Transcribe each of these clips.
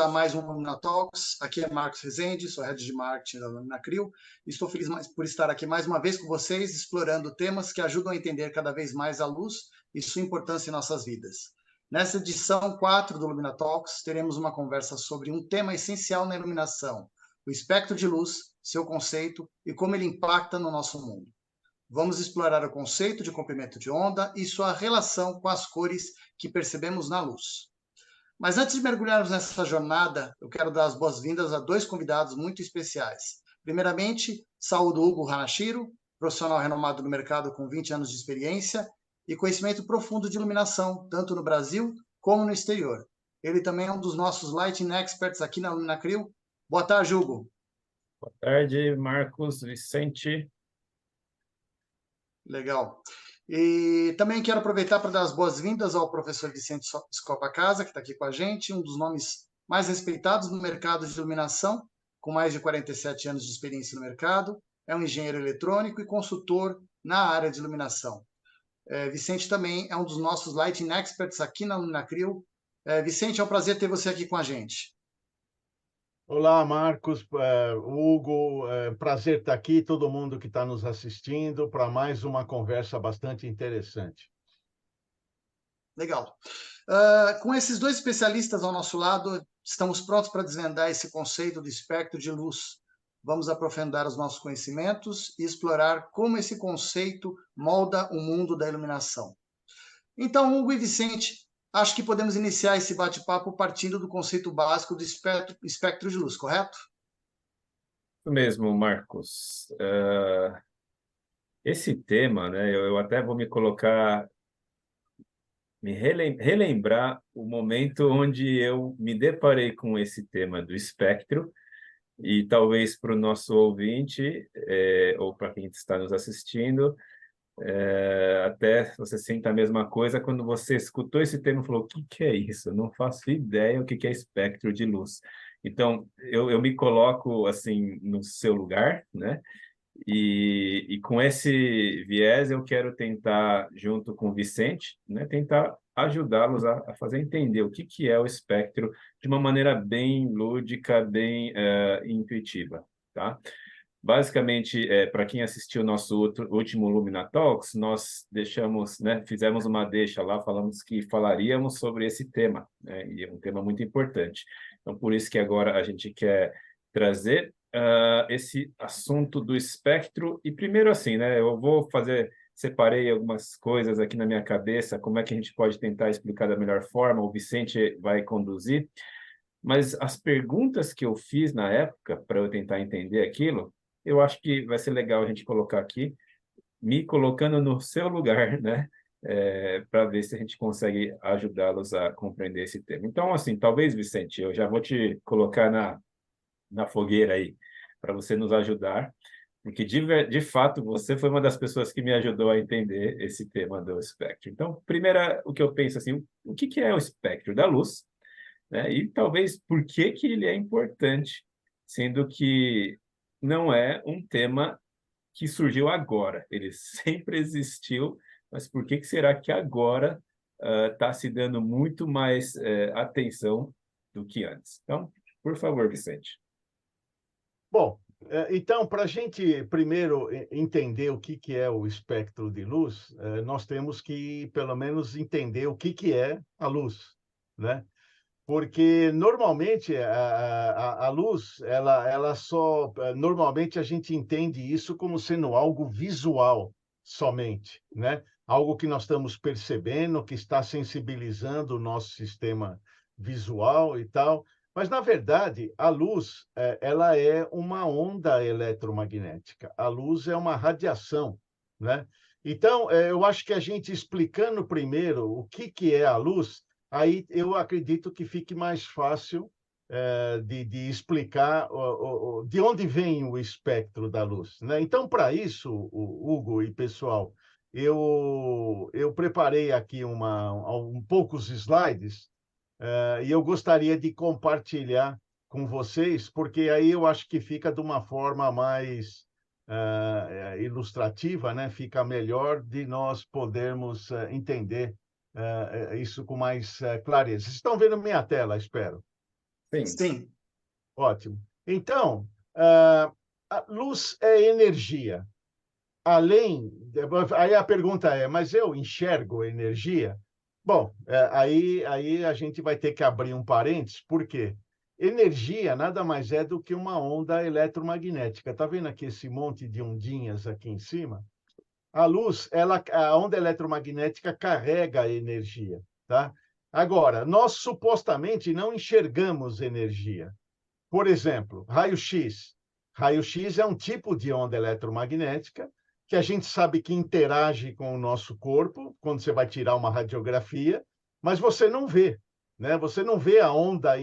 a mais um Lumina Talks. Aqui é Marcos Rezende, sou Head de Marketing da Lumina Crio. Estou feliz por estar aqui mais uma vez com vocês, explorando temas que ajudam a entender cada vez mais a luz e sua importância em nossas vidas. Nessa edição 4 do Lumina Talks, teremos uma conversa sobre um tema essencial na iluminação, o espectro de luz, seu conceito e como ele impacta no nosso mundo. Vamos explorar o conceito de comprimento de onda e sua relação com as cores que percebemos na luz. Mas antes de mergulharmos nessa jornada, eu quero dar as boas-vindas a dois convidados muito especiais. Primeiramente, saúdo Hugo Hanashiro, profissional renomado no mercado com 20 anos de experiência e conhecimento profundo de iluminação, tanto no Brasil como no exterior. Ele também é um dos nossos Lighting Experts aqui na Lumina Crio. Boa tarde, Hugo. Boa tarde, Marcos, Vicente. Legal. E também quero aproveitar para dar as boas-vindas ao professor Vicente Scopacasa, que está aqui com a gente, um dos nomes mais respeitados no mercado de iluminação, com mais de 47 anos de experiência no mercado, é um engenheiro eletrônico e consultor na área de iluminação. Vicente também é um dos nossos Lighting Experts aqui na Lumina Crio. Vicente, é um prazer ter você aqui com a gente. Olá, Marcos, Hugo, prazer estar aqui, todo mundo que está nos assistindo, para mais uma conversa bastante interessante. Legal. Com esses dois especialistas ao nosso lado, estamos prontos para desvendar esse conceito do espectro de luz. Vamos aprofundar os nossos conhecimentos e explorar como esse conceito molda o mundo da iluminação. Então, Hugo e Vicente, acho que podemos iniciar esse bate-papo partindo do conceito básico do espectro de luz, correto? Isso mesmo, Marcos. Esse tema, né, eu até vou relembrar o momento onde eu me deparei com esse tema do espectro, e talvez para o nosso ouvinte, ou para quem está nos assistindo, até você sinta a mesma coisa quando você escutou esse termo e falou: o que que é isso? Eu não faço ideia o que que é espectro de luz. Então, eu me coloco assim no seu lugar, né? E com esse viés eu quero tentar, junto com o Vicente, né, tentar ajudá-los a fazer entender o que que é o espectro de uma maneira bem lúdica, bem intuitiva, tá? Basicamente, para quem assistiu o nosso último Lumina Talks, nós deixamos, né, fizemos uma deixa lá, falamos que falaríamos sobre esse tema, né, e é um tema muito importante. Então, por isso que agora a gente quer trazer esse assunto do espectro. E primeiro assim, né, separei algumas coisas aqui na minha cabeça, como é que a gente pode tentar explicar da melhor forma, o Vicente vai conduzir, mas as perguntas que eu fiz na época, para eu tentar entender aquilo, eu acho que vai ser legal a gente colocar aqui, me colocando no seu lugar, né? Para ver se a gente consegue ajudá-los a compreender esse tema. Então, assim, talvez, Vicente, eu já vou te colocar na fogueira aí, para você nos ajudar, porque de fato você foi uma das pessoas que me ajudou a entender esse tema do espectro. Então, primeiro, o que eu penso assim, o que que é o espectro da luz, né? E talvez por que que ele é importante, sendo que não é um tema que surgiu agora, ele sempre existiu, mas por que que será que agora está se dando muito mais atenção do que antes? Então, por favor, Vicente. Bom, então, para a gente primeiro entender o que é o espectro de luz, nós temos que, pelo menos, entender o que é a luz, né? Porque, normalmente, a luz, ela só... Normalmente, a gente entende isso como sendo algo visual somente, né? Algo que nós estamos percebendo, que está sensibilizando o nosso sistema visual e tal. Mas, na verdade, a luz, ela é uma onda eletromagnética. A luz é uma radiação, né? Então, eu acho que a gente explicando primeiro o que é a luz, aí eu acredito que fique mais fácil de explicar de onde vem o espectro da luz, né? Então, para isso, o Hugo e pessoal, eu preparei aqui poucos slides, e eu gostaria de compartilhar com vocês, porque aí eu acho que fica de uma forma mais ilustrativa, né? Fica melhor de nós podermos entender isso com mais clareza. Vocês estão vendo minha tela, espero. Sim. Sim. Ótimo. Então, a luz é energia. Além, aí a pergunta é, mas eu enxergo energia? Bom, aí a gente vai ter que abrir um parênteses, por quê? Energia nada mais é do que uma onda eletromagnética. Está vendo aqui esse monte de ondinhas aqui em cima? A luz, a onda eletromagnética carrega a energia, tá? Agora, nós supostamente não enxergamos energia. Por exemplo, raio-x. Raio-x é um tipo de onda eletromagnética que a gente sabe que interage com o nosso corpo quando você vai tirar uma radiografia, mas você não vê, né? Você não vê a onda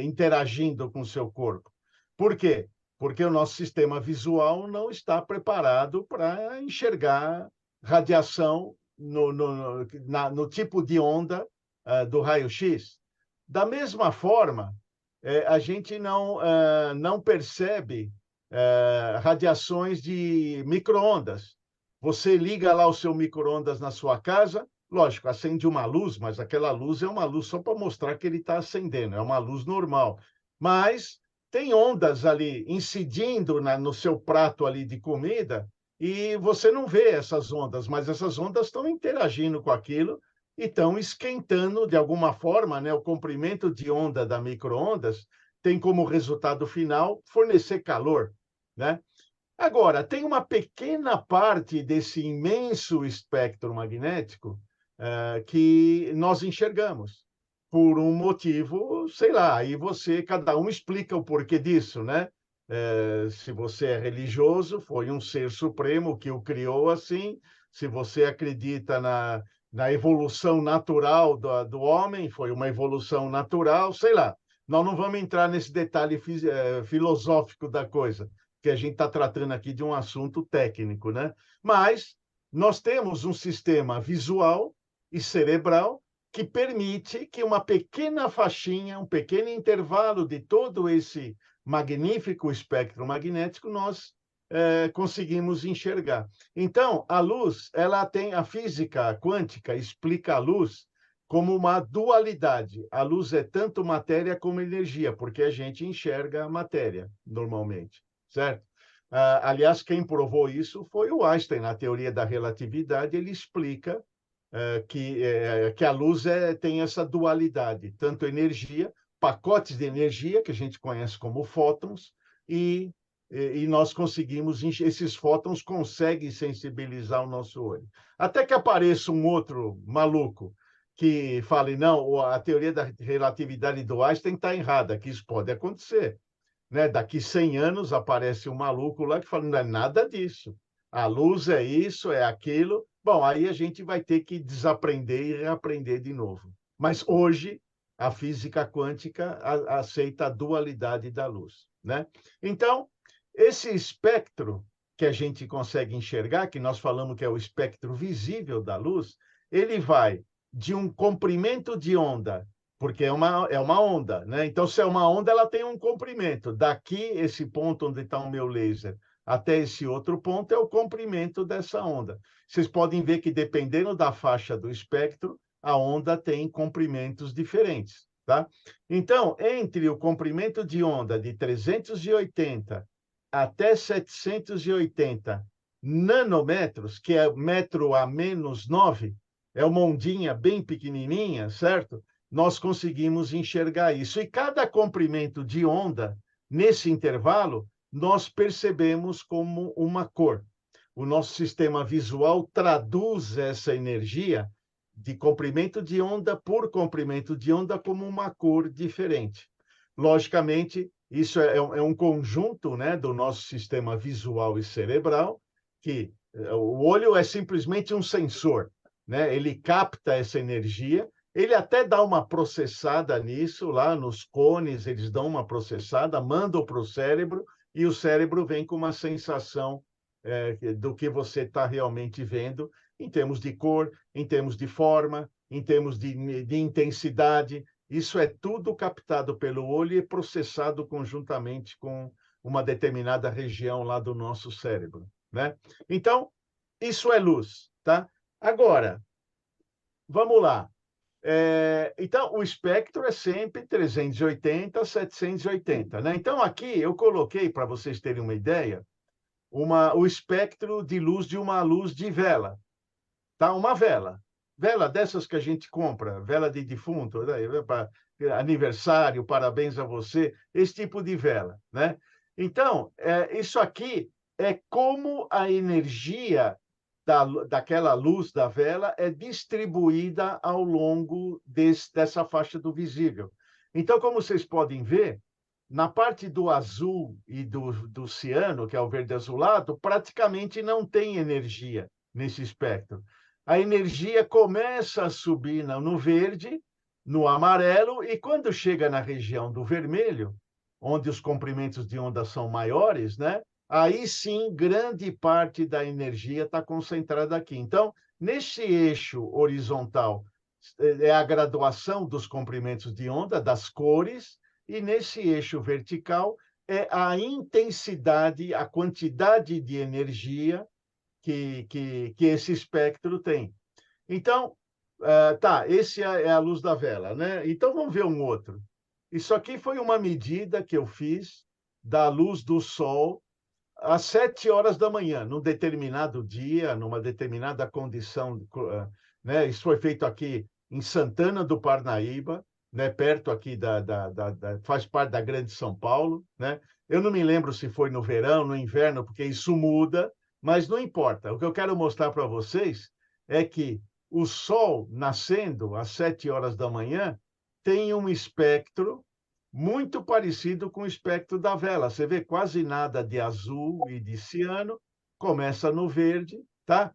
interagindo com o seu corpo. Por quê? Porque o nosso sistema visual não está preparado para enxergar radiação no tipo de onda do raio-x. Da mesma forma, a gente não percebe radiações de micro-ondas. Você liga lá o seu micro-ondas na sua casa, lógico, acende uma luz, mas aquela luz é uma luz só para mostrar que ele está acendendo, é uma luz normal. Mas tem ondas ali incidindo no seu prato ali de comida e você não vê essas ondas, mas essas ondas estão interagindo com aquilo e estão esquentando de alguma forma, né? O comprimento de onda da micro-ondas tem como resultado final fornecer calor, né? Agora, tem uma pequena parte desse imenso espectro magnético que nós enxergamos por um motivo, sei lá, aí cada um explica o porquê disso, né? Se você é religioso, foi um ser supremo que o criou assim. Se você acredita na evolução natural do homem, foi uma evolução natural, sei lá. Nós não vamos entrar nesse detalhe filosófico da coisa, que a gente está tratando aqui de um assunto técnico, né? Mas nós temos um sistema visual e cerebral que permite que uma pequena faixinha, um pequeno intervalo de todo esse magnífico espectro magnético, nós conseguimos enxergar. Então, a luz, a física quântica explica a luz como uma dualidade. A luz é tanto matéria como energia, porque a gente enxerga a matéria normalmente, certo? Aliás, quem provou isso foi o Einstein, na teoria da relatividade, ele explica que a luz tem essa dualidade, tanto energia, pacotes de energia, que a gente conhece como fótons, e nós conseguimos, esses fótons conseguem sensibilizar o nosso olho. Até que apareça um outro maluco que fale, não, a teoria da relatividade do Einstein está errada, que isso pode acontecer. Né? Daqui 100 anos aparece um maluco lá que fala, não é nada disso. A luz é isso, é aquilo. Bom, aí a gente vai ter que desaprender e reaprender de novo. Mas hoje, a física quântica aceita a dualidade da luz. Né? Então, esse espectro que a gente consegue enxergar, que nós falamos que é o espectro visível da luz, ele vai de um comprimento de onda, porque é uma onda, né? Então, se é uma onda, ela tem um comprimento. Daqui, esse ponto onde está o meu laser, até esse outro ponto é o comprimento dessa onda. Vocês podem ver que, dependendo da faixa do espectro, a onda tem comprimentos diferentes, tá? Então, entre o comprimento de onda de 380 até 780 nanômetros, que é metro a menos 9, é uma ondinha bem pequenininha, certo? Nós conseguimos enxergar isso. E cada comprimento de onda, nesse intervalo, nós percebemos como uma cor. O nosso sistema visual traduz essa energia de comprimento de onda por comprimento de onda como uma cor diferente. Logicamente, isso é um conjunto, né, do nosso sistema visual e cerebral, que o olho é simplesmente um sensor, né? Ele capta essa energia, ele até dá uma processada nisso, lá nos cones, eles dão uma processada, mandam para o cérebro, e o cérebro vem com uma sensação do que você está realmente vendo, em termos de cor, em termos de forma, em termos de intensidade. Isso é tudo captado pelo olho e processado conjuntamente com uma determinada região lá do nosso cérebro, né? Então, isso é luz, tá? Agora, vamos lá. Então, o espectro é sempre 380, 780, né? Então, aqui eu coloquei, para vocês terem uma ideia, o espectro de luz de uma luz de vela, tá? Uma vela. Vela dessas que a gente compra, vela de defunto, né? Aniversário, parabéns a você, esse tipo de vela, né? Então, isso aqui é como a energia daquela luz da vela é distribuída ao longo dessa faixa do visível. Então, como vocês podem ver, na parte do azul e do ciano, que é o verde azulado, praticamente não tem energia nesse espectro. A energia começa a subir no verde, no amarelo, e quando chega na região do vermelho, onde os comprimentos de onda são maiores, né? Aí sim, grande parte da energia está concentrada aqui. Então, nesse eixo horizontal, é a graduação dos comprimentos de onda, das cores, e nesse eixo vertical é a intensidade, a quantidade de energia que esse espectro tem. Então, tá, esse é a luz da vela, né? Então, vamos ver um outro. Isso aqui foi uma medida que eu fiz da luz do Sol às 7 horas da manhã, num determinado dia, numa determinada condição, né? Isso foi feito aqui em Santana do Parnaíba, né? Perto aqui faz parte da Grande São Paulo, né? Eu não me lembro se foi no verão, no inverno, porque isso muda, mas não importa. O que eu quero mostrar para vocês é que o Sol nascendo às 7 horas da manhã tem um espectro muito parecido com o espectro da vela. Você vê quase nada de azul e de ciano, começa no verde, tá?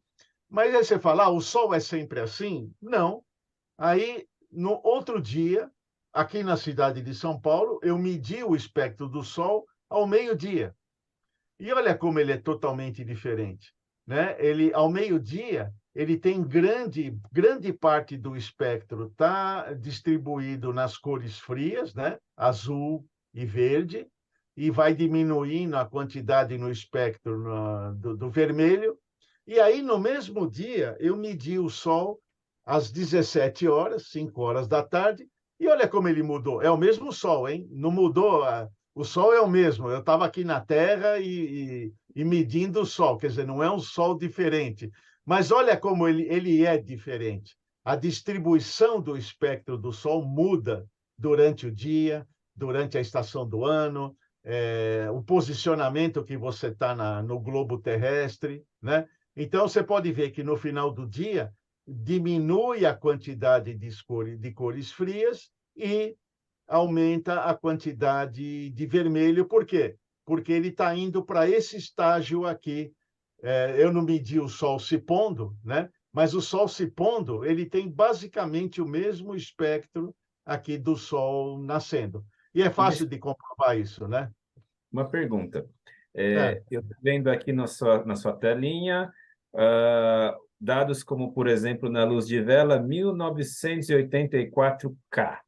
Mas aí você fala, o Sol é sempre assim? Não. Aí, no outro dia, aqui na cidade de São Paulo, eu medi o espectro do Sol ao meio-dia. E olha como ele é totalmente diferente, né? Ele, ao meio-dia, ele tem grande parte do espectro tá distribuído nas cores frias, né? Azul e verde, e vai diminuindo a quantidade no espectro do vermelho. E aí, no mesmo dia, eu medi o Sol às 17 horas, 5 horas da tarde, e olha como ele mudou. É o mesmo Sol, hein? Não mudou. O Sol é o mesmo. Eu estava aqui na Terra e medindo o Sol, quer dizer, não é um Sol diferente. Mas olha como ele é diferente. A distribuição do espectro do Sol muda durante o dia, durante a estação do ano, o posicionamento que você está no globo terrestre, né? Então, você pode ver que no final do dia diminui a quantidade de cores frias e aumenta a quantidade de vermelho. Por quê? Porque ele está indo para esse estágio aqui. Eu não medi o Sol se pondo, né? Mas o Sol se pondo, ele tem basicamente o mesmo espectro aqui do Sol nascendo. E é fácil de comprovar isso, né? Uma pergunta. É. Eu estou vendo aqui na sua telinha dados como, por exemplo, na luz de vela, 1984K.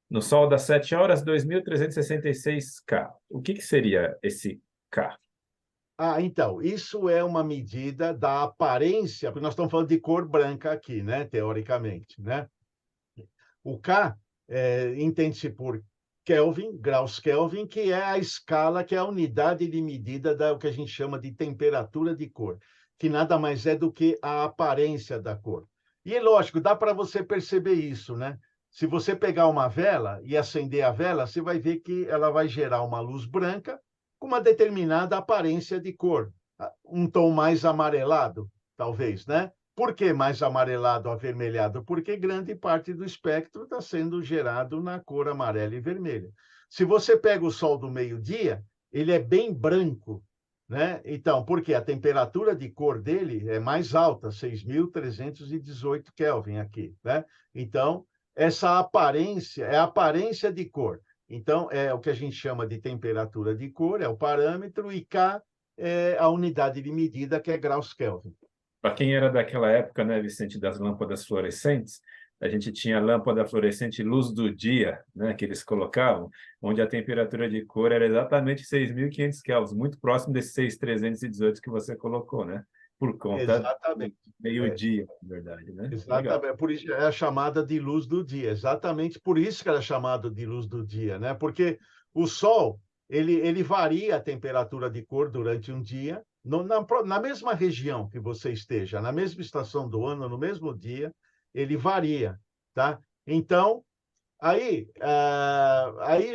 No Sol das 7 horas, 2.366K. O que seria esse K? Então, isso é uma medida da aparência, porque nós estamos falando de cor branca aqui, né? Teoricamente, né? O K entende-se por Kelvin, graus Kelvin, que é a escala, que é a unidade de medida do que a gente chama de temperatura de cor, que nada mais é do que a aparência da cor. E, lógico, dá para você perceber isso, né? Se você pegar uma vela e acender a vela, você vai ver que ela vai gerar uma luz branca com uma determinada aparência de cor, um tom mais amarelado, talvez, né? Por que mais amarelado ou avermelhado? Porque grande parte do espectro está sendo gerado na cor amarela e vermelha. Se você pega o Sol do meio-dia, ele é bem branco, né? Então, porque a temperatura de cor dele é mais alta, 6.318 Kelvin aqui, né? Então, essa aparência é a aparência de cor. Então, é o que a gente chama de temperatura de cor, é o parâmetro, e K é a unidade de medida, que é graus Kelvin. Para quem era daquela época, né, Vicente, das lâmpadas fluorescentes, a gente tinha a lâmpada fluorescente luz do dia, né, que eles colocavam, onde a temperatura de cor era exatamente 6.500 Kelvin, muito próximo desses 6.318 que você colocou, né? por conta do Exatamente. meio-dia, na verdade, né? Legal. Exatamente, por isso é a chamada de luz do dia, exatamente por isso que ela é chamada de luz do dia, né? Porque o Sol, ele varia a temperatura de cor durante um dia, na mesma região que você esteja, na mesma estação do ano, no mesmo dia, ele varia, tá? Então, aí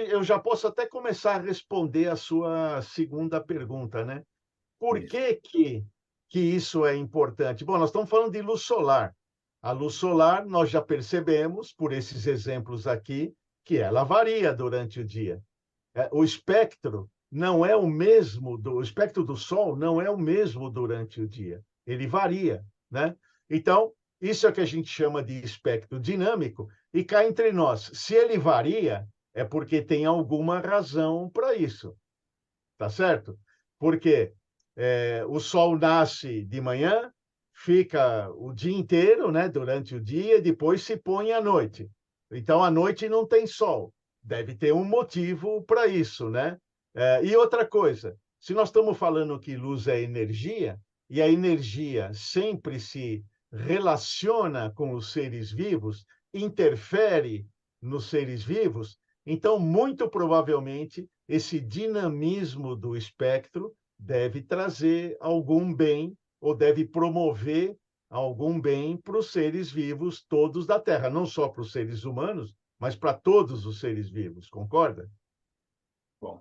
eu já posso até começar a responder a sua segunda pergunta, né? Por Isso. que isso é importante? Bom, nós estamos falando de luz solar. A luz solar, nós já percebemos, por esses exemplos aqui, que ela varia durante o dia. O espectro não é o mesmo, o espectro do Sol não é o mesmo durante o dia. Ele varia, né? Então, isso é o que a gente chama de espectro dinâmico. E cá entre nós, se ele varia, é porque tem alguma razão para isso, tá certo? Porque o sol nasce de manhã, fica o dia inteiro, né, durante o dia, e depois se põe à noite. Então, à noite não tem sol. Deve ter um motivo para isso, né? E outra coisa, se nós estamos falando que luz é energia, e a energia sempre se relaciona com os seres vivos, interfere nos seres vivos, então, muito provavelmente, esse dinamismo do espectro deve trazer algum bem ou deve promover algum bem para os seres vivos todos da Terra, não só para os seres humanos, mas para todos os seres vivos, concorda? Bom,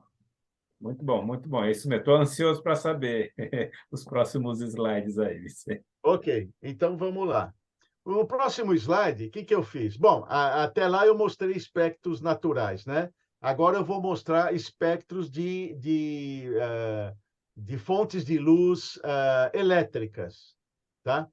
muito bom, muito bom. É isso mesmo. Estou ansioso para saber os próximos slides aí, Vicente. Ok, então vamos lá. No próximo slide, o que eu fiz? Bom, até lá eu mostrei espectros naturais, né? Agora eu vou mostrar espectros de fontes de luz elétricas, tá?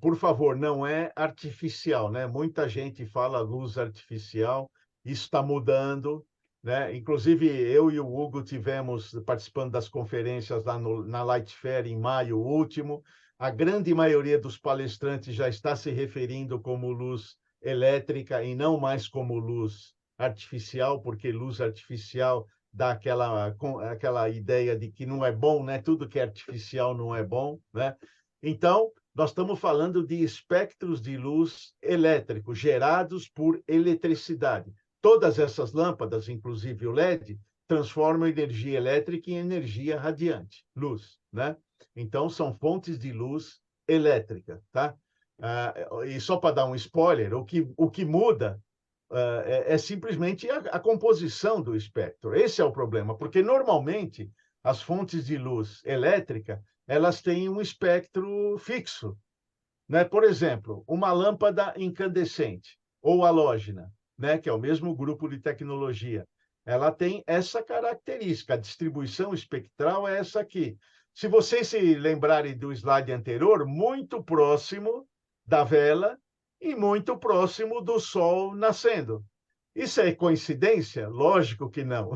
Por favor, não é artificial, né? Muita gente fala luz artificial, isso está mudando, né? Inclusive, eu e o Hugo tivemos participando das conferências lá na Light Fair em maio último. A grande maioria dos palestrantes já está se referindo como luz elétrica e não mais como luz artificial, porque luz artificial dá aquela ideia de que não é bom, né? Tudo que é artificial não é bom, né? Então, nós estamos falando de espectros de luz elétrico gerados por eletricidade. Todas essas lâmpadas, inclusive o LED, transformam energia elétrica em energia radiante, luz, né? Então, são fontes de luz elétrica, tá? E só para dar um spoiler, o que muda é simplesmente a composição do espectro. Esse é o problema, porque normalmente as fontes de luz elétrica elas têm um espectro fixo, né? Por exemplo, uma lâmpada incandescente ou halógena, né? Que é o mesmo grupo de tecnologia, ela tem essa característica. A distribuição espectral é essa aqui. Se vocês se lembrarem do slide anterior, muito próximo da vela e muito próximo do Sol nascendo. Isso é coincidência? Lógico que não.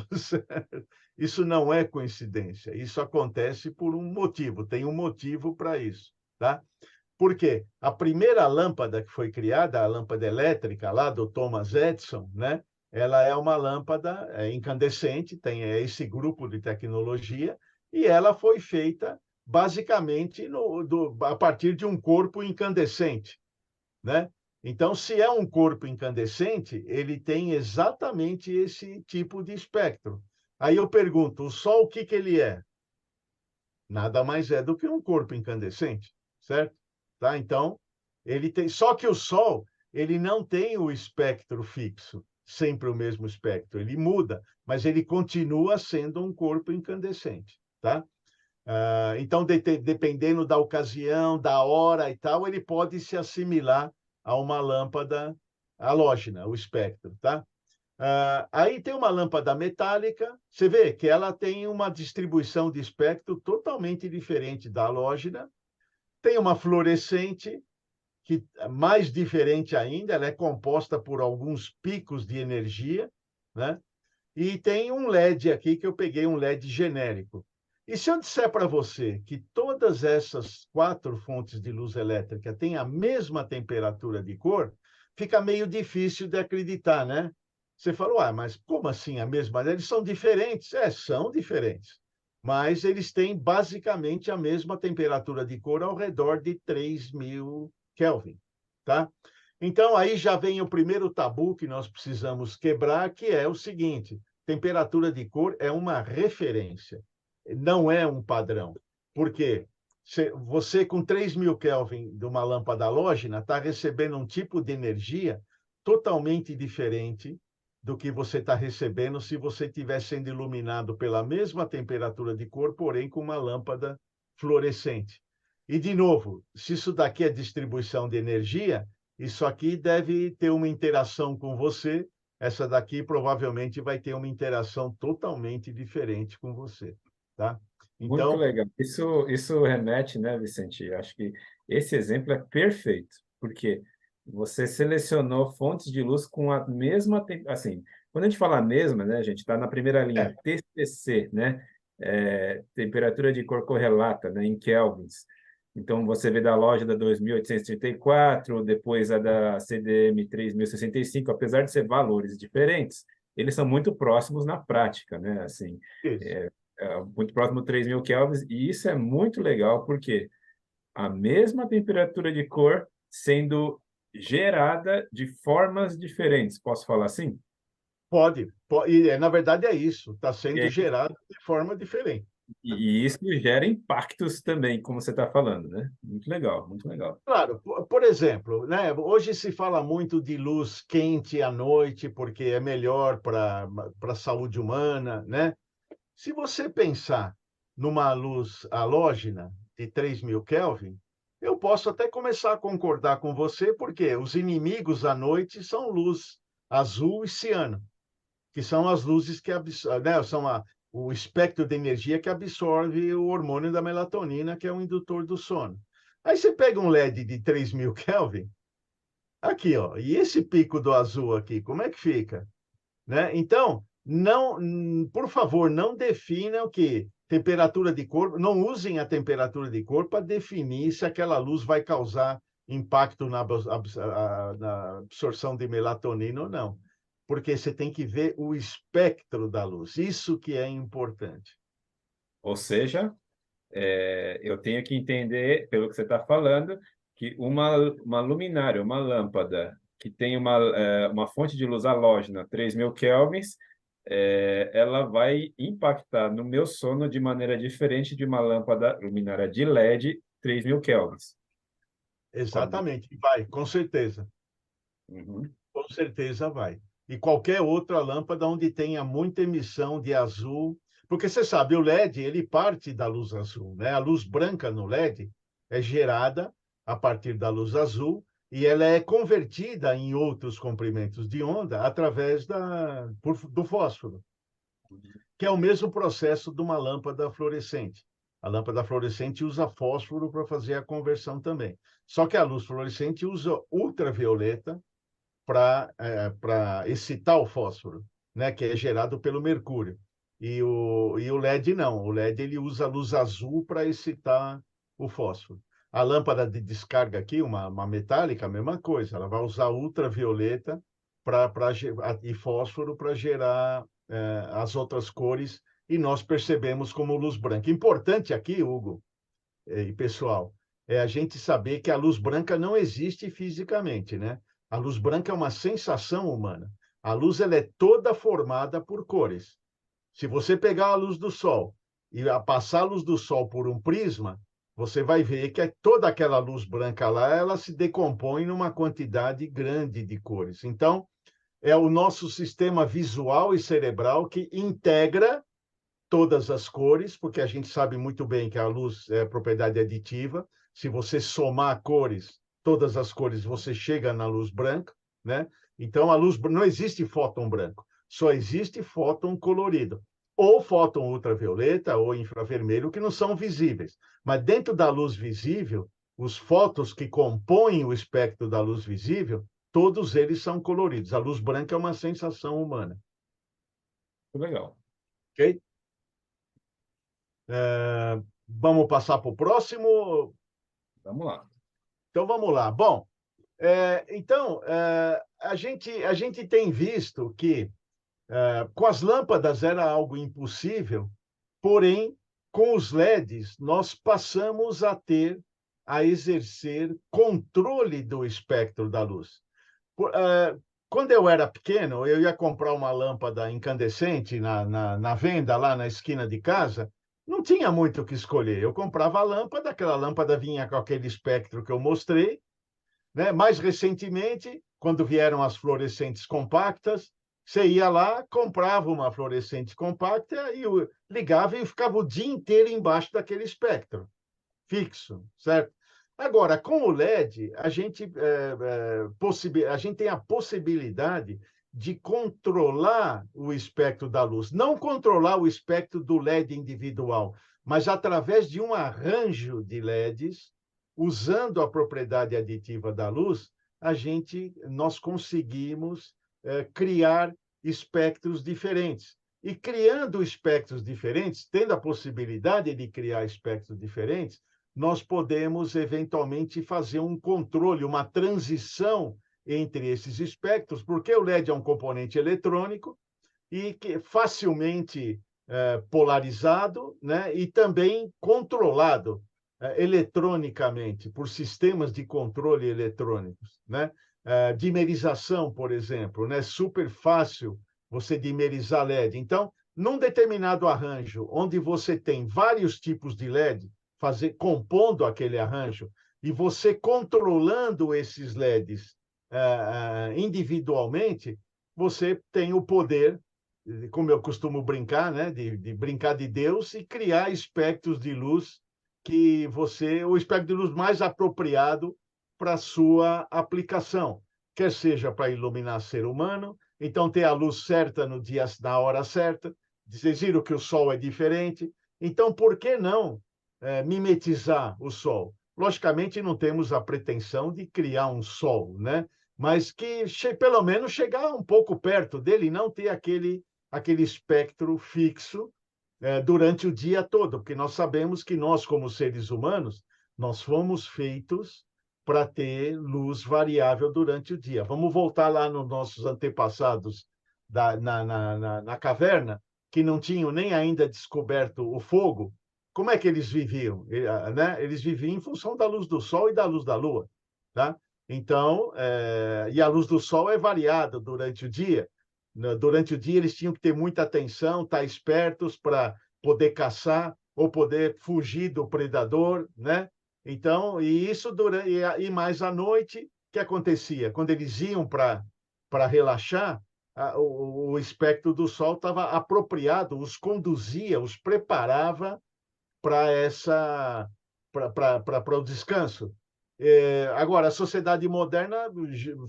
Isso não é coincidência. Isso acontece por um motivo, tem um motivo para isso, tá? Por quê? A primeira lâmpada que foi criada, a lâmpada elétrica lá do Thomas Edison, né? Ela é uma lâmpada incandescente, tem esse grupo de tecnologia, e ela foi feita basicamente a partir de um corpo incandescente, né? Então, se é um corpo incandescente, ele tem exatamente esse tipo de espectro. Aí eu pergunto, o Sol, o que ele é? Nada mais é do que um corpo incandescente, certo? Tá? Então, ele tem. Só que o Sol, ele não tem o espectro fixo, sempre o mesmo espectro. Ele muda, mas ele continua sendo um corpo incandescente, tá? Então, dependendo da ocasião, da hora e tal, ele pode se assimilar a uma lâmpada halógena, o espectro, tá? Aí tem uma lâmpada metálica, você vê que ela tem uma distribuição de espectro totalmente diferente da halógena. Tem uma fluorescente, que é mais diferente ainda, ela é composta por alguns picos de energia, né? E tem um LED aqui, que eu peguei um LED genérico. E se eu disser para você que todas essas 4 fontes de luz elétrica têm a mesma temperatura de cor, fica meio difícil de acreditar, né? Você falou, mas como assim a mesma? Eles são diferentes? São diferentes. mas eles têm basicamente a mesma temperatura de cor ao redor de 3.000 Kelvin, tá? Então, aí já vem o primeiro tabu que nós precisamos quebrar, que é o seguinte: temperatura de cor é uma referência, não é um padrão. Por quê? Você, com 3.000 Kelvin de uma lâmpada halógena, está recebendo um tipo de energia totalmente diferente do que você está recebendo se você estiver sendo iluminado pela mesma temperatura de cor, porém com uma lâmpada fluorescente. E, de novo, se isso daqui é distribuição de energia, isso aqui deve ter uma interação com você, essa daqui provavelmente vai ter uma interação totalmente diferente com você, tá? Muito Então, legal. Isso remete, né, Vicente? Acho que esse exemplo é perfeito, porque você selecionou fontes de luz com a mesma, assim, quando a gente fala a mesma, né, a gente está na primeira linha, é, TCC, né, temperatura de cor correlata, né, em kelvins. Então, você vê da loja da 2.834, depois a da CDM 3.065, apesar de ser valores diferentes, eles são muito próximos na prática, né, assim, isso. é, muito próximo de 3.000 kelvins, e isso é muito legal, porque a mesma temperatura de cor sendo gerada de formas diferentes. Posso falar assim? Pode, e na verdade é isso, está sendo E, gerado de forma diferente. e isso gera impactos também, como você está falando, né? Muito legal, muito legal. Claro, por exemplo, né, hoje se fala muito de luz quente à noite, porque é melhor para a saúde humana, né? Se você pensar numa luz halógena de 3.000 Kelvin, eu posso até começar a concordar com você, porque os inimigos à noite são luz azul e ciano, que são as luzes que né, são o espectro de energia que absorve o hormônio da melatonina, que é o indutor do sono. Aí você pega um LED de 3.000 Kelvin, aqui, ó, e esse pico do azul aqui, como é que fica? Né? Então, não, por favor, não definam que temperatura de corpo, não usem a temperatura de corpo para definir se aquela luz vai causar impacto na absorção de melatonina ou não. Porque você tem que ver o espectro da luz, isso que é importante. Ou seja, eu tenho que entender, pelo que você está falando, que uma luminária, uma lâmpada que tem uma fonte de luz halógena, 3.000 kelvins, ela vai impactar no meu sono de maneira diferente de uma lâmpada luminária de LED 3.000 kelvins. Exatamente, vai, com certeza. Uhum. Com certeza vai. E qualquer outra lâmpada onde tenha muita emissão de azul, porque você sabe, o LED, ele parte da luz azul, né? A luz branca no LED é gerada a partir da luz azul e ela é convertida em outros comprimentos de onda através do fósforo, que é o mesmo processo de uma lâmpada fluorescente. A lâmpada fluorescente usa fósforo para fazer a conversão também. Só que a luz fluorescente usa ultravioleta para excitar o fósforo, né, que é gerado pelo mercúrio. E o LED não, o LED ele usa a luz azul para excitar o fósforo. A lâmpada de descarga aqui, uma metálica, a mesma coisa, ela vai usar ultravioleta e fósforo para gerar as outras cores, e nós percebemos como luz branca. Importante aqui, Hugo e pessoal, é a gente saber que a luz branca não existe fisicamente, né? A luz branca é uma sensação humana. A luz ela é toda formada por cores. Se você pegar a luz do sol e passar a luz do sol por um prisma, você vai ver que toda aquela luz branca lá, ela se decompõe numa quantidade grande de cores. Então, é o nosso sistema visual e cerebral que integra todas as cores, porque a gente sabe muito bem que a luz é propriedade aditiva. Se você somar cores, todas as cores, você chega na luz branca, né? Então, a luz não existe fóton branco, só existe fóton colorido. Ou fóton ultravioleta ou infravermelho, que não são visíveis. Mas dentro da luz visível, os fótons que compõem o espectro da luz visível, todos eles são coloridos. A luz branca é uma sensação humana. Legal. Ok? Vamos passar para o próximo? Vamos lá. Então, vamos lá. Bom, então, a gente tem visto que com as lâmpadas era algo impossível, porém, com os LEDs, nós passamos a exercer controle do espectro da luz. Quando eu era pequeno, eu ia comprar uma lâmpada incandescente na venda, lá na esquina de casa, não tinha muito o que escolher. Eu comprava a lâmpada, aquela lâmpada vinha com aquele espectro que eu mostrei, né? Mais recentemente, quando vieram as fluorescentes compactas, você ia lá, comprava uma fluorescente compacta e ligava e ficava o dia inteiro embaixo daquele espectro fixo, certo? Agora, com o LED, a gente tem a possibilidade de controlar o espectro da luz. Não controlar o espectro do LED individual, mas através de um arranjo de LEDs, usando a propriedade aditiva da luz, nós conseguimos criar espectros diferentes. E criando espectros diferentes, tendo a possibilidade de criar espectros diferentes, nós podemos, eventualmente, fazer um controle, uma transição entre esses espectros, porque o LED é um componente eletrônico e que facilmente polarizado, né? E também controlado eletronicamente, por sistemas de controle eletrônicos, né? Dimerização, por exemplo, né? Super fácil você dimerizar LED. Então, num determinado arranjo, onde você tem vários tipos de LED, compondo aquele arranjo, e você controlando esses LEDs individualmente, você tem o poder, como eu costumo brincar, né, de brincar de Deus e criar espectros de luz o espectro de luz mais apropriado para a sua aplicação, quer seja para iluminar ser humano, então ter a luz certa na hora certa. Vocês viram que o Sol é diferente, então por que não mimetizar o Sol? Logicamente, não temos a pretensão de criar um Sol, né? Mas que pelo menos chegar um pouco perto dele e não ter aquele espectro fixo durante o dia todo, porque nós sabemos que nós, como seres humanos, nós fomos feitos para ter luz variável durante o dia. Vamos voltar lá nos nossos antepassados na caverna, que não tinham nem ainda descoberto o fogo. Como é que eles viviam? Né? Eles viviam em função da luz do sol e da luz da lua. Tá? Então, e a luz do sol é variada durante o dia. Durante o dia, eles tinham que ter muita atenção, estar espertos para poder caçar ou poder fugir do predador, né? Então, e mais à noite, o que acontecia? Quando eles iam para relaxar, o espectro do sol estava apropriado, os conduzia, os preparava para o descanso. Agora, a sociedade moderna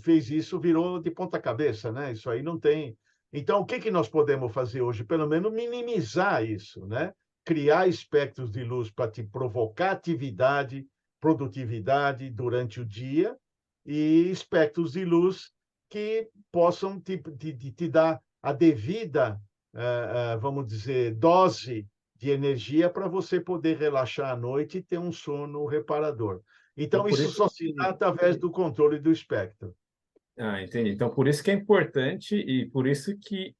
fez isso, virou de ponta cabeça, né? Isso aí não tem. Então, o que nós podemos fazer hoje? Pelo menos minimizar isso, né? Criar espectros de luz para te provocar atividade, produtividade durante o dia e espectros de luz que possam te dar a devida, vamos dizer, dose de energia para você poder relaxar à noite e ter um sono reparador. Então, por isso isso só se dá através do controle do espectro. entendi. Então, por isso que é importante e por isso que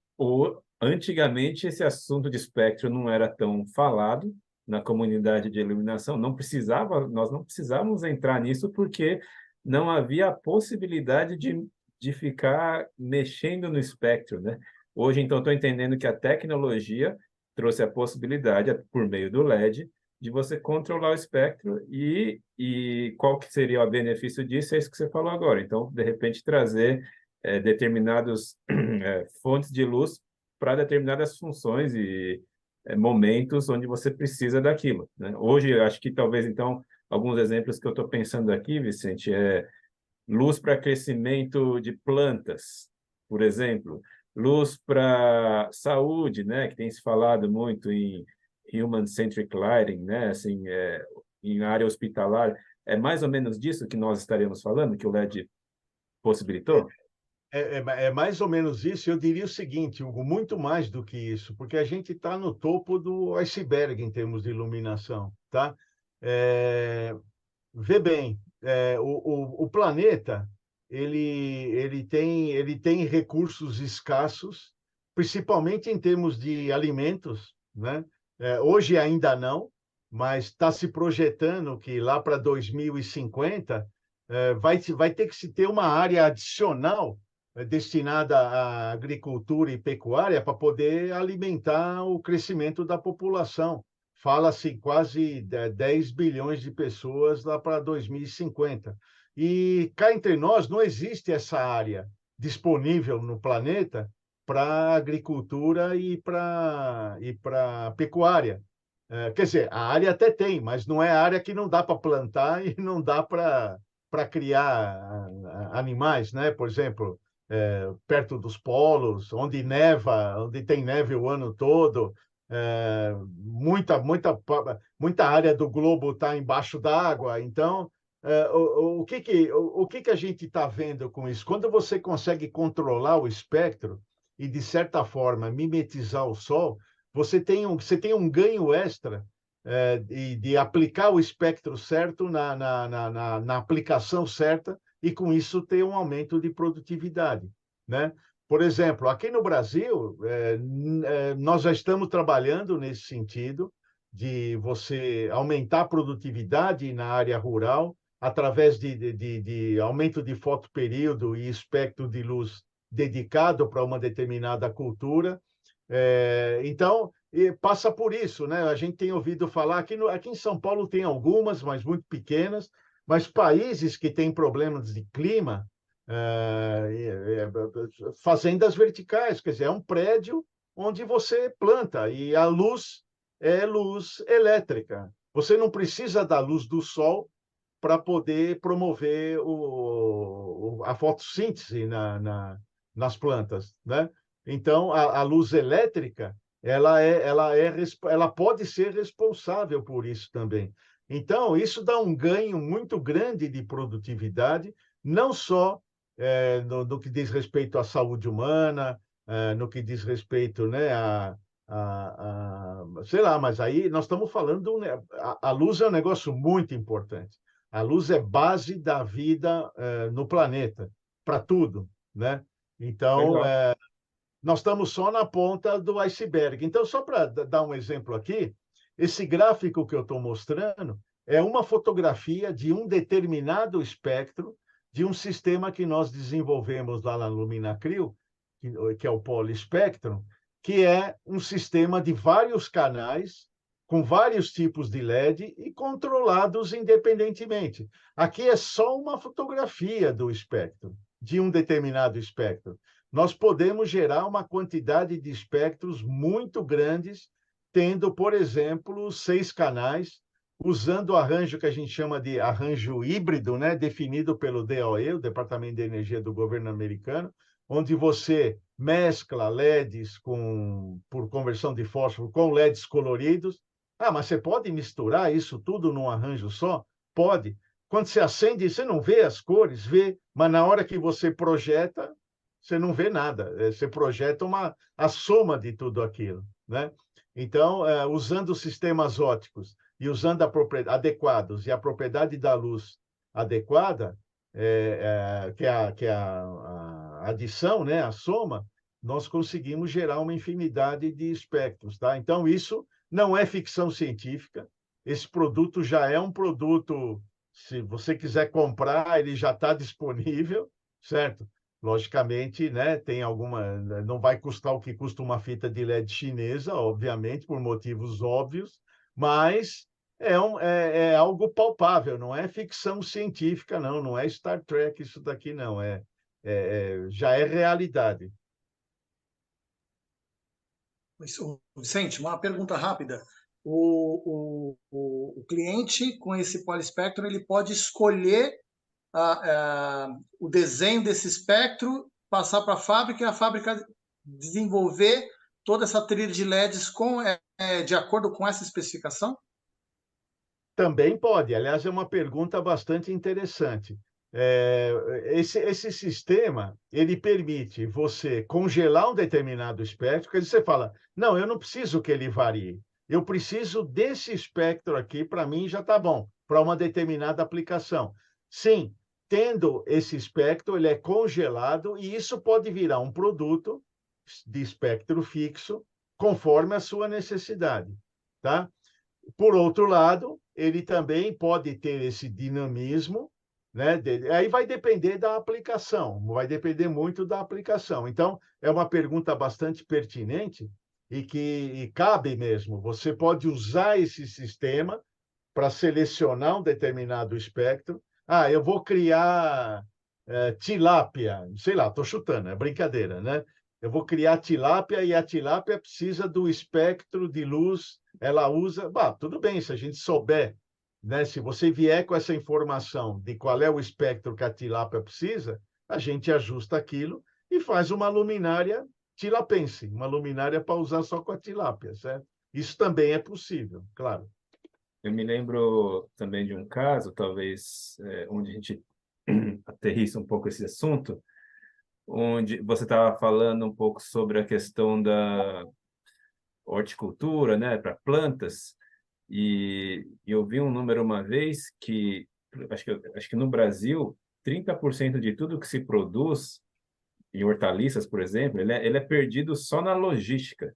antigamente esse assunto de espectro não era tão falado na comunidade de iluminação, nós não precisávamos entrar nisso porque não havia a possibilidade de ficar mexendo no espectro, né? Hoje, então, estou entendendo que a tecnologia trouxe a possibilidade, por meio do LED, de você controlar o espectro e qual que seria o benefício disso? É isso que você falou agora. Então, de repente, trazer determinados fontes de luz para determinadas funções e momentos onde você precisa daquilo, né? Hoje, eu acho que talvez, então, alguns exemplos que eu estou pensando aqui, Vicente, luz para crescimento de plantas, por exemplo, luz para saúde, né, que tem se falado muito em human-centric lighting, né, assim, em área hospitalar. É mais ou menos disso que nós estaremos falando, que o LED possibilitou? É mais ou menos isso. Eu diria o seguinte, Hugo, muito mais do que isso, porque a gente está no topo do iceberg em termos de iluminação, tá? Vê bem, o planeta ele tem recursos escassos, principalmente em termos de alimentos, né? Hoje ainda não, mas está se projetando que lá para 2050 vai ter que se ter uma área adicional destinada à agricultura e pecuária para poder alimentar o crescimento da população. Fala-se quase 10 bilhões de pessoas lá para 2050. E cá entre nós não existe essa área disponível no planeta para agricultura e para pecuária. Quer dizer, a área até tem, mas não é a área que não dá para plantar e não dá para criar animais, né? Por exemplo, perto dos polos, onde neva, onde tem neve o ano todo, muita área do globo está embaixo d'água. Então, o que a gente está vendo com isso? Quando você consegue controlar o espectro e, de certa forma, mimetizar o Sol, você tem um ganho extra de aplicar o espectro certo na aplicação certa e, com isso, ter um aumento de produtividade, né? Por exemplo, aqui no Brasil, nós já estamos trabalhando nesse sentido de você aumentar a produtividade na área rural através de aumento de fotoperíodo e espectro de luz dedicado para uma determinada cultura. Então, passa por isso, né? A gente tem ouvido falar, aqui em São Paulo tem algumas, mas muito pequenas, mas países que têm problemas de clima, fazendas verticais, quer dizer, é um prédio onde você planta e a luz é luz elétrica. Você não precisa da luz do sol para poder promover a fotossíntese nas plantas, né? Então, a luz elétrica, ela pode ser responsável por isso também. Então, isso dá um ganho muito grande de produtividade, não só no que diz respeito à saúde humana, no que diz respeito, né, sei lá, mas aí nós estamos falando, a luz é um negócio muito importante. A luz é base da vida no planeta, para tudo, né? Então, Legal. nós estamos só na ponta do iceberg. Então, só para dar um exemplo aqui, esse gráfico que eu estou mostrando é uma fotografia de um determinado espectro de um sistema que nós desenvolvemos lá na Luminacril, que é o Polispectrum, que é um sistema de vários canais, com vários tipos de LED e controlados independentemente. Aqui é só uma fotografia do espectro, de um determinado espectro. Nós podemos gerar uma quantidade de espectros muito grandes, tendo, por exemplo, 6 canais, usando o arranjo que a gente chama de arranjo híbrido, né, definido pelo DOE, o Departamento de Energia do governo americano, onde você mescla LEDs por conversão de fósforo com LEDs coloridos. Mas você pode misturar isso tudo num arranjo só? Pode. Quando você acende, você não vê as cores, vê, mas na hora que você projeta, você não vê nada. Você projeta a soma de tudo aquilo, né? Então, usando sistemas ópticos e usando adequados e a propriedade da luz adequada, que é a adição, né, a soma, nós conseguimos gerar uma infinidade de espectros, tá? Então, isso não é ficção científica. Esse produto já é um produto, se você quiser comprar, ele já está disponível, certo? Logicamente, né, não vai custar o que custa uma fita de LED chinesa, obviamente, por motivos óbvios, mas é algo palpável, não é ficção científica, não é Star Trek isso daqui, não, já é realidade. Vicente, uma pergunta rápida. O cliente com esse poliespectro, ele pode escolher o desenho desse espectro, passar para a fábrica e a fábrica desenvolver toda essa trilha de LEDs de acordo com essa especificação? Também pode. Aliás, é uma pergunta bastante interessante. Esse sistema, ele permite você congelar um determinado espectro, quer dizer, você fala, não, eu não preciso que ele varie. Eu preciso desse espectro aqui, para mim já está bom, para uma determinada aplicação. Sim, tendo esse espectro, ele é congelado e isso pode virar um produto de espectro fixo, conforme a sua necessidade. tá? Por outro lado, ele também pode ter esse dinamismo, né? Aí vai depender da aplicação, vai depender muito da aplicação. Então, é uma pergunta bastante pertinente e que cabe mesmo. Você pode usar esse sistema para selecionar um determinado espectro. Ah, eu vou criar tilápia, sei lá, estou chutando, é brincadeira, né? Eu vou criar tilápia e a tilápia precisa do espectro de luz, ela usa. Bah, tudo bem, se a gente souber, né? Se você vier com essa informação de qual é o espectro que a tilápia precisa, a gente ajusta aquilo e faz uma luminária tilapense, uma luminária para usar só com a tilápia, certo? Isso também é possível, claro. Eu me lembro também de um caso, talvez, onde a gente aterrissa um pouco esse assunto, onde você estava falando um pouco sobre a questão da horticultura, né, para plantas, e eu vi um número uma vez que, acho que no Brasil, 30% de tudo que se produz em hortaliças, por exemplo, ele é perdido só na logística,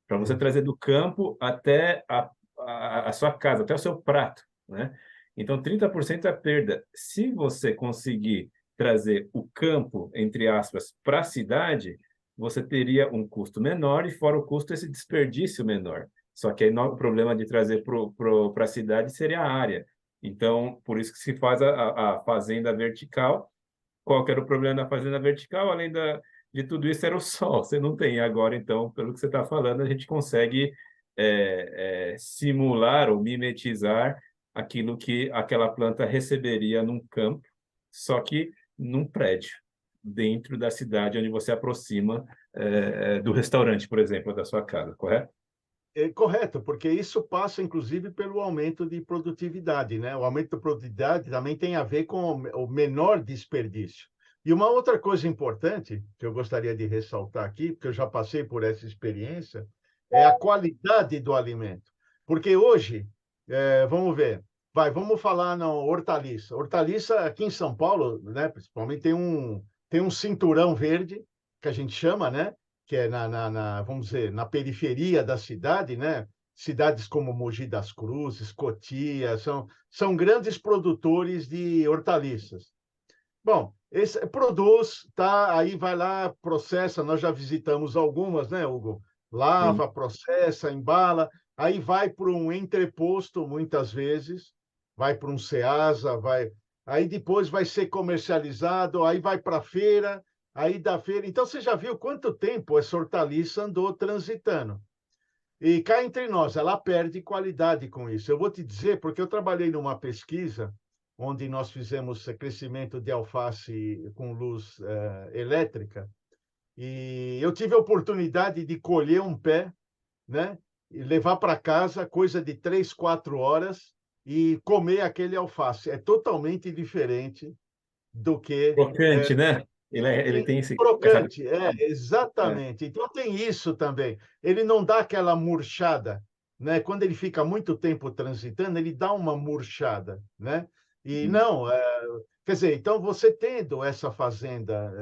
para você trazer do campo até a sua casa, até o seu prato, né? Então, 30% é perda. Se você conseguir trazer o campo, entre aspas, para a cidade, você teria um custo menor e, fora o custo, esse desperdício menor. Só que aí o problema de trazer para a cidade seria a área. Então, por isso que se faz a fazenda vertical. Qual que era o problema da fazenda vertical? Além de tudo isso, era o sol. Você não tem. Agora, então, pelo que você está falando, a gente consegue simular ou mimetizar aquilo que aquela planta receberia num campo, só que num prédio, dentro da cidade onde você aproxima do restaurante, por exemplo, da sua casa, correto? É correto, porque isso passa, inclusive, pelo aumento de produtividade, né? O aumento de produtividade também tem a ver com o menor desperdício. E uma outra coisa importante que eu gostaria de ressaltar aqui, porque eu já passei por essa experiência, é a qualidade do alimento. Porque hoje, vamos ver, vamos falar na hortaliça. Hortaliça aqui em São Paulo, né, principalmente tem um cinturão verde, que a gente chama, né? Que é vamos dizer, na periferia da cidade, né? Cidades como Mogi das Cruzes, Cotia, são grandes produtores de hortaliças. Bom, esse produz, tá? Aí vai lá, processa. Nós já visitamos algumas, né, Hugo? Sim. Lava, processa, embala. Aí vai para um entreposto, muitas vezes, vai para um Ceasa, vai. Aí depois vai ser comercializado, aí vai para a feira, aí da feira. Então você já viu quanto tempo essa hortaliça andou transitando? E cá entre nós, ela perde qualidade com isso. Eu vou te dizer, porque eu trabalhei numa pesquisa onde nós fizemos crescimento de alface com luz elétrica, e eu tive a oportunidade de colher um pé, né, e levar para casa, coisa de 3, 4 horas, e comer aquele alface. É totalmente diferente do que Crocante, né? Ele tem essa... crocante, exatamente. Então tem isso também. Ele não dá aquela murchada, né? Quando ele fica muito tempo transitando, ele dá uma murchada, né? E não, quer dizer, então você tendo essa fazenda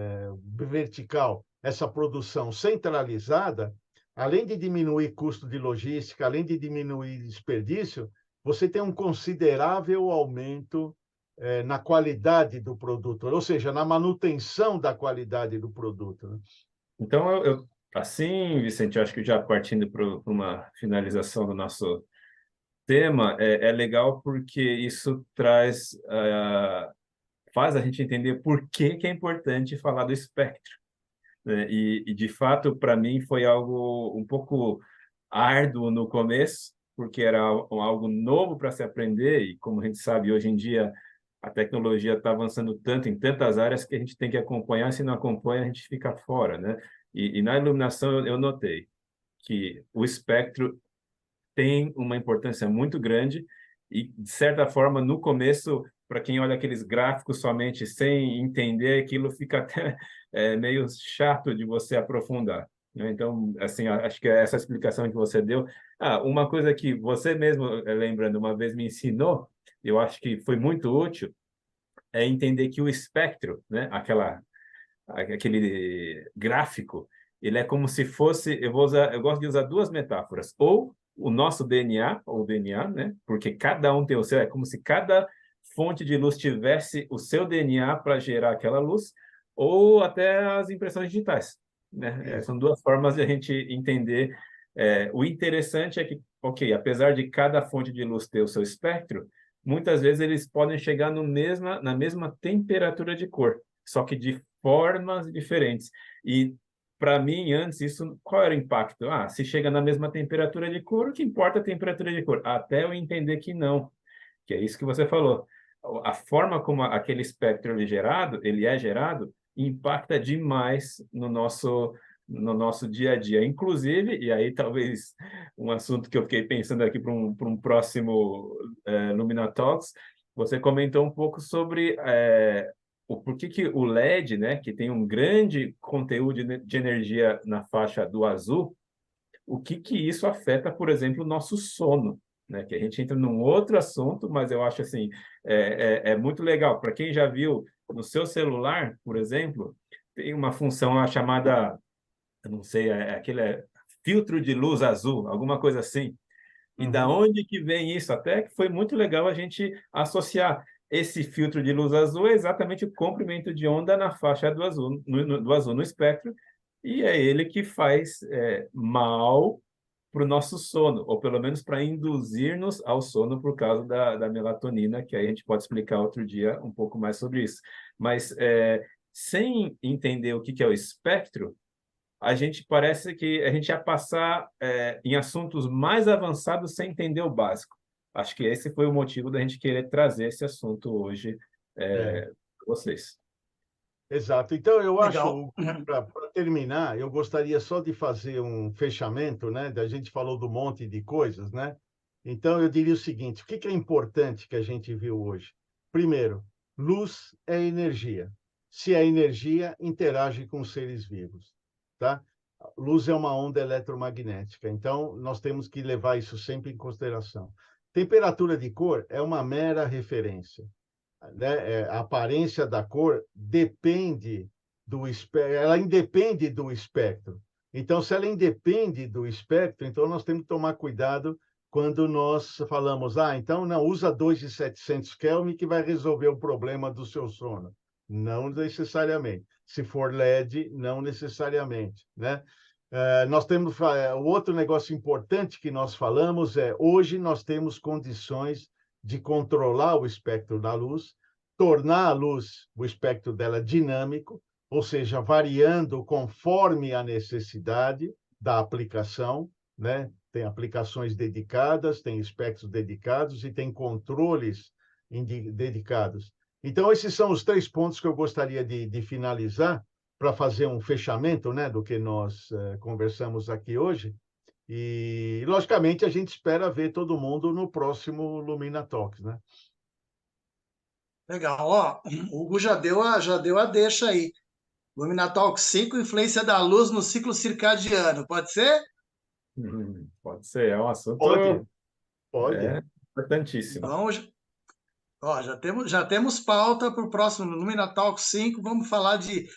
vertical, essa produção centralizada, além de diminuir custo de logística, além de diminuir desperdício, você tem um considerável aumento na qualidade do produto, ou seja, na manutenção da qualidade do produto, né? Então, assim, Vicente, eu acho que já partindo para uma finalização do nosso tema, é legal porque isso faz a gente entender por que é importante falar do espectro, né? E de fato, para mim, foi algo um pouco árduo no começo, porque era algo novo para se aprender, e como a gente sabe, hoje em dia a tecnologia está avançando tanto em tantas áreas que a gente tem que acompanhar, se não acompanha, a gente fica fora, né? E na iluminação eu notei que o espectro tem uma importância muito grande e, de certa forma, no começo, para quem olha aqueles gráficos somente sem entender, aquilo fica até meio chato de você aprofundar, né? Então, assim, acho que essa explicação que você deu... uma coisa que você mesmo, lembrando, uma vez me ensinou, eu acho que foi muito útil, é entender que o espectro, né, aquele gráfico, ele é como se fosse, eu gosto de usar duas metáforas, ou o nosso DNA, ou DNA, né? Porque cada um tem o seu, é como se cada fonte de luz tivesse o seu DNA para gerar aquela luz, ou até as impressões digitais, né? São duas formas de a gente entender. O interessante é que, ok, apesar de cada fonte de luz ter o seu espectro, muitas vezes eles podem chegar na mesma temperatura de cor, só que de formas diferentes. E, para mim, antes, qual era o impacto? Se chega na mesma temperatura de cor, o que importa é a temperatura de cor. Até eu entender que não, que é isso que você falou. A forma como aquele espectro ele é gerado, impacta demais no nosso dia a dia. Inclusive, e aí talvez um assunto que eu fiquei pensando aqui para um próximo Lumina Talks, você comentou um pouco sobre o porquê que o LED, né, que tem um grande conteúdo de energia na faixa do azul, o que isso afeta, por exemplo, o nosso sono, né? Que a gente entra num outro assunto, mas eu acho assim, é muito legal. Para quem já viu no seu celular, por exemplo, tem uma função lá chamada, eu não sei, filtro de luz azul, alguma coisa assim. E da onde que vem isso? Até que foi muito legal a gente associar. Esse filtro de luz azul é exatamente o comprimento de onda na faixa do azul, do azul no espectro, e é ele que faz mal para o nosso sono, ou pelo menos para induzir-nos ao sono por causa da melatonina, que aí a gente pode explicar outro dia um pouco mais sobre isso. Mas sem entender o que é o espectro, a gente parece que a gente ia passar em assuntos mais avançados sem entender o básico. Acho que esse foi o motivo da gente querer trazer esse assunto hoje para vocês. Exato. Então, eu Legal. acho, para terminar, eu gostaria só de fazer um fechamento, né? A gente falou do monte de coisas, né? Então, eu diria o seguinte: o que é importante que a gente viu hoje? Primeiro, luz é energia. Se é energia, interage com os seres vivos, tá? Luz é uma onda eletromagnética, então nós temos que levar isso sempre em consideração. Temperatura de cor é uma mera referência, né? A aparência da cor depende do espectro, ela independe do espectro. Então, se ela independe do espectro, então nós temos que tomar cuidado quando nós falamos, então não usa 2.700 Kelvin que vai resolver o problema do seu sono. Não necessariamente. Se for LED, não necessariamente, né? Nós temos o outro negócio importante que nós falamos hoje nós temos condições de controlar o espectro da luz, tornar a luz, o espectro dela dinâmico, ou seja, variando conforme a necessidade da aplicação, né? Tem aplicações dedicadas, tem espectros dedicados e tem controles dedicados. Então, esses são os 3 pontos que eu gostaria de finalizar para fazer um fechamento, né, do que nós conversamos aqui hoje. E, logicamente, a gente espera ver todo mundo no próximo Lumina Talks, né? Legal. Ó, o Hugo já deu a deixa aí. Lumina Talk 5, influência da luz no ciclo circadiano. Pode ser? Pode ser, é um assunto Pode. importantíssimo. Então, ó, já temos pauta para o próximo Lumina Talk 5. Vamos falar de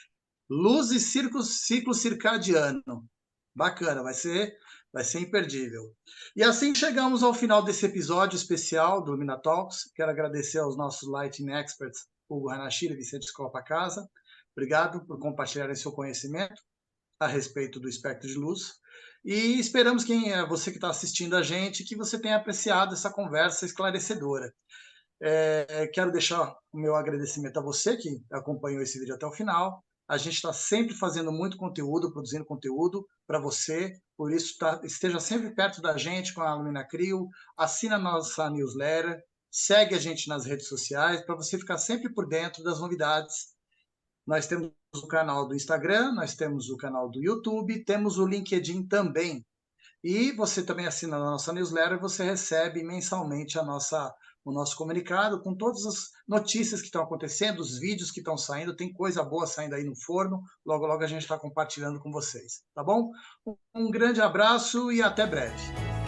luz e ciclo circadiano. Bacana, vai ser imperdível. E assim chegamos ao final desse episódio especial do Lumina Talks. Quero agradecer aos nossos Lighting Experts, Hugo Hanashiro e Vicente Scopa Casa. Obrigado por compartilharem seu conhecimento a respeito do espectro de luz. E esperamos que você que está assistindo a gente, que você tenha apreciado essa conversa esclarecedora. Quero deixar o meu agradecimento a você que acompanhou esse vídeo até o final. A gente está sempre fazendo muito conteúdo, produzindo conteúdo para você, por isso esteja sempre perto da gente com a Lumina Crio, assina a nossa newsletter, segue a gente nas redes sociais para você ficar sempre por dentro das novidades. Nós temos o canal do Instagram, nós temos o canal do YouTube, temos o LinkedIn também. E você também assina a nossa newsletter, você recebe mensalmente o nosso comunicado com todas as notícias que estão acontecendo, os vídeos que estão saindo, tem coisa boa saindo aí no forno, logo logo a gente está compartilhando com vocês, tá bom? Um grande abraço e até breve.